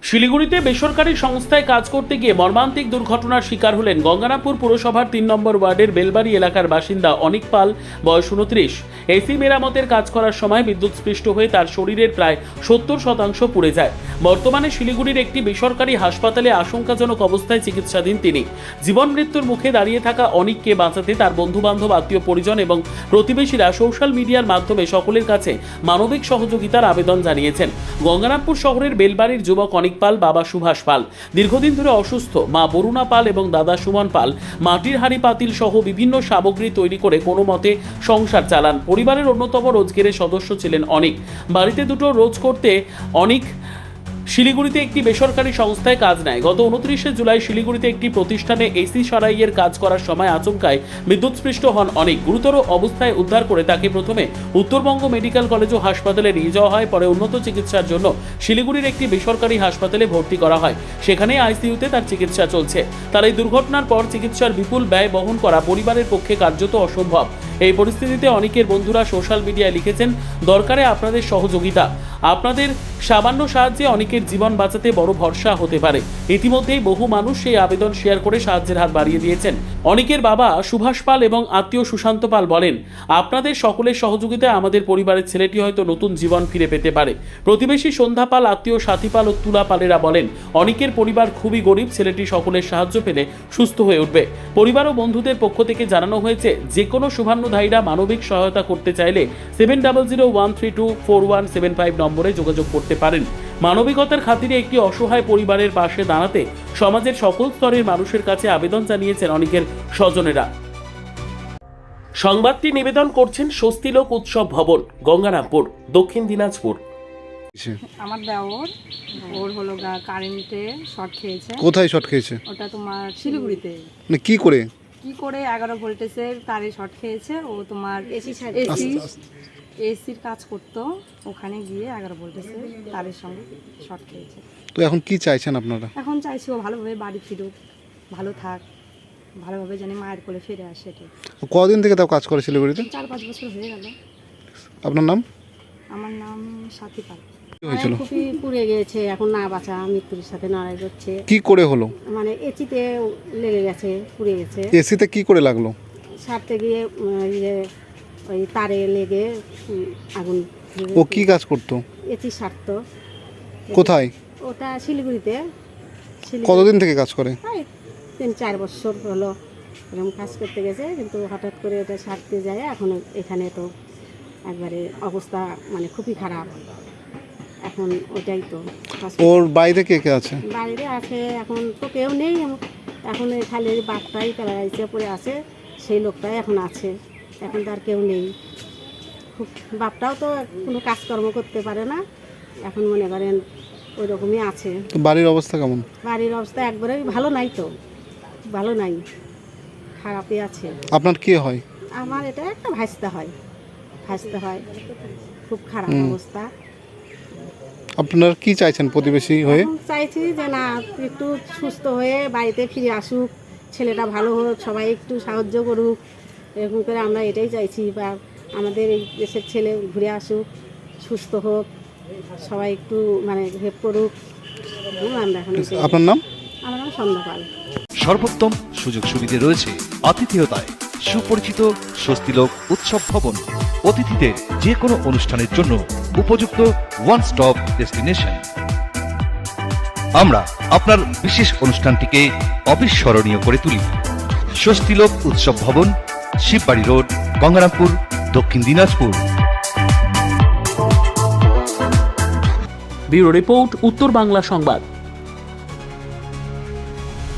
শিলিগুড়িতে বেসরকারি সংস্থায় কাজ করতে গিয়ে মর্মান্তিক দুর্ঘটনার শিকার হলেন গঙ্গারামপুর পুরসভার ৩ নম্বর ওয়ার্ডের বেলবাড়ি এলাকার বাসিন্দা অনিক পাল, বয়স ২৯। এসি মেরামতের কাজ করার সময় বিদ্যুৎস্পৃষ্ট হয়ে তার শরীরের প্রায় ৭০% পুড়ে যায়। বর্তমানে শিলিগুড়ির একটি বেসরকারি হাসপাতালে আশঙ্কাজনক অবস্থায় চিকিৎসাধীন তিনি। জীবন মৃত্যুর মুখে দাঁড়িয়ে থাকা অনিককে বাঁচাতে তার বন্ধুবান্ধব, আত্মীয় পরিজন এবং প্রতিবেশীরা সোশ্যাল মিডিয়ার মাধ্যমে সকলের কাছে মানবিক সহযোগিতার আবেদন জানিয়েছেন। গঙ্গারামপুর শহরের বেলবাড়ির যুবক অনিক পাল, বাবা সুভাষ পাল দীর্ঘদিন ধরে অসুস্থ। মা বরুণা পাল এবং দাদা সুমন পাল মাটির হাঁড়ি পাতিল সহ বিভিন্ন সামগ্রী তৈরি করে কোনো মতে সংসার চালান। পরিবারের অন্যতম রোজগারের সদস্য ছিলেন অনিক। বাড়িতে দুটো রোজ করতে অনিক শিলিগুড়িতে একটি বেসরকারি সংস্থায় কাজ নেয়। গত 29শে জুলাই শিলিগুড়িতে একটি প্রতিষ্ঠানে এসি সারাইয়ের কাজ করার সময় আচমকায় বিদ্যুৎস্পৃষ্ট হন অনিক। গুরুতর অবস্থায় উদ্ধার করে তাকে প্রথমে উত্তরবঙ্গ মেডিকেল কলেজ ও হাসপাতালে নিয়ে যাওয়া হয়। পরে উন্নত চিকিৎসার জন্য শিলিগুড়ির একটি বেসরকারি হাসপাতালে ভর্তি করা হয়। সেখানে আইসিইউতে তার চিকিৎসা চলছে। তার এই দুর্ঘটনার পর চিকিৎসার বিপুল ব্যয় বহন করা পরিবারের পক্ষে কার্যত অসম্ভব। এই পরিস্থিতিতে অনিকের বন্ধুরা সোশ্যাল মিডিয়ায় লিখেছেন, দরকারে আপনাদের সহযোগিতা। আপনাদের সামান্য সাহায্যে অনিকের জীবন বাঁচাতে বড় ভরসা হতে পারে। ইতিমধ্যেই বহু মানুষ সেই আবেদন শেয়ার করে সাহায্যের হাত বাড়িয়ে দিয়েছেন। অনিকের বাবা সুভাষ পাল এবং আত্মীয় সুশান্ত পাল বলেন, আপনাদের সকলের সহযোগিতায় আমাদের পরিবারের ছেলেটি হয়তো নতুন জীবন ফিরে পেতে পারে। প্রতিবেশী সন্ধ্যা পাল, আত্মীয় সাথী পাল ও তুলা পালেরা বলেন, অনিকের পরিবার খুবই গরিব, ছেলেটি সকলের সাহায্য পেলে সুস্থ হয়ে উঠবে। পরিবার ও বন্ধুদের পক্ষ থেকে জানানো হয়েছে, যে কোনো শুভান্নধায়ীরা মানবিক সহায়তা করতে চাইলে 7001324175 নম্বরে যোগাযোগ করতে পারেন। মানবিকতার খাতিরে একটি অসহায় পরিবারের পাশে দাঁড়াতে সমাজের সকল স্তরের মানুষের কাছে আবেদন জানিয়েছেন অনিকের স্বজনেরা। সংবাদটি নিবেদন করছেন স্বস্তিলোক উৎসব ভবন, গঙ্গারামপুর, দক্ষিণ দিনাজপুর। আমার দেওর ওর হলো কারেন্টে শর্ট খেয়েছে। কোথায় শর্ট খেয়েছে? ওটা তোমার শিলিগুড়িতে। মানে কি করে 11 ভোল্টেজের তারে শর্ট খেয়েছে। ও তোমার এসির কাজ করতো, ওখানে গিয়ে 11 ভোল্টেজের তারের সঙ্গে শর্ট খেয়েছে। তো এখন কি চাইছেন আপনারা? এখন চাইছি ও ভালোভাবে বাড়ি ফিরুক, ভালো থাক, ভালোভাবে জানি মায়ের কোলে ফিরে আসে। এটাই। কদিন থেকে তাও কাজ করে শিলিগুড়িতে? 4-5 বছর হয়ে গেল। আপনার নাম? আমার নাম সাথী পাল। কি হয়েছিল? খুবই পুড়ে গেছে, এখন না বাঁচা, মৃত্যুর সাথে লড়াই করছে। কি করে হলো? মানে এচিতে লেগে গেছে, পুড়ে গেছে। এসিতে কি করে লাগলো? সারতে গিয়ে ওই তারে লেগে আগুন। ও কি কাজ করতো? এচি সারতো। কোথায়? ওটা শিলিগুড়িতে। কতদিন থেকে কাজ করে? 3-4 বছর হলো এরকম কাজ করতে গেছে, কিন্তু হঠাৎ করে এটা সারতে যায়। এখন এখানে তো একবারে অবস্থা মানে খুবই খারাপ। এখন ওটাই তো। ওর বাইরে কে কে আছে? বাইরে আছে, এখন তো কেউ নেই। এখন খালি বাঘটাই প্যারালাইসে পড়ে আছে, সেই লোকটাই এখন আছে। এখন তো আর কেউ নেই। খুব বাপটাও তো কোনো কাজকর্ম করতে পারে না। এখন মনে করেন ওই রকমই আছে। তো বাড়ির অবস্থা কেমন? বাড়ির অবস্থা একবারেই ভালো নাই, তো ভালো নাই, খারাপই আছে। আপনার কি হয়? আমার এটা একটা ভাসতে হয়। খুব খারাপ অবস্থা। আপনারা কি চাইছেন প্রতিবেশী হয়ে? চাইছি যে না, একটু সুস্থ হয়ে বাড়িতে ফিরে আসুক, ছেলেটা ভালো হোক, সবাই একটু সাহায্য করুক, এরকম করে আমরা এটাই চাইছি। বা আমাদের এই দেশের ছেলে ঘুরে আসুক, সুস্থ হোক, সবাই একটু মানে হেল্প করুক। আমরা এখন। আপনার নাম? আমার নাম সন্ধ্যা পাল। সর্বোত্তম সুযোগ সুবিধে রয়েছে আতিথেয়তায়। সুপরিচিত স্বস্তিলোক উৎসব ভবন, অতিথিদের যে কোনো অনুষ্ঠানের জন্য উপযুক্ত ওয়ান স্টপ ডেস্টিনেশন। আমরা আপনার বিশেষ অনুষ্ঠানটিকে অবিস্মরণীয় করে তুলি। স্বস্তিলোক উৎসব ভবন, শিববাড়ি রোড, গঙ্গারামপুর, দক্ষিণ দিনাজপুর। ব্যুরো রিপোর্ট, উত্তর বাংলা সংবাদ।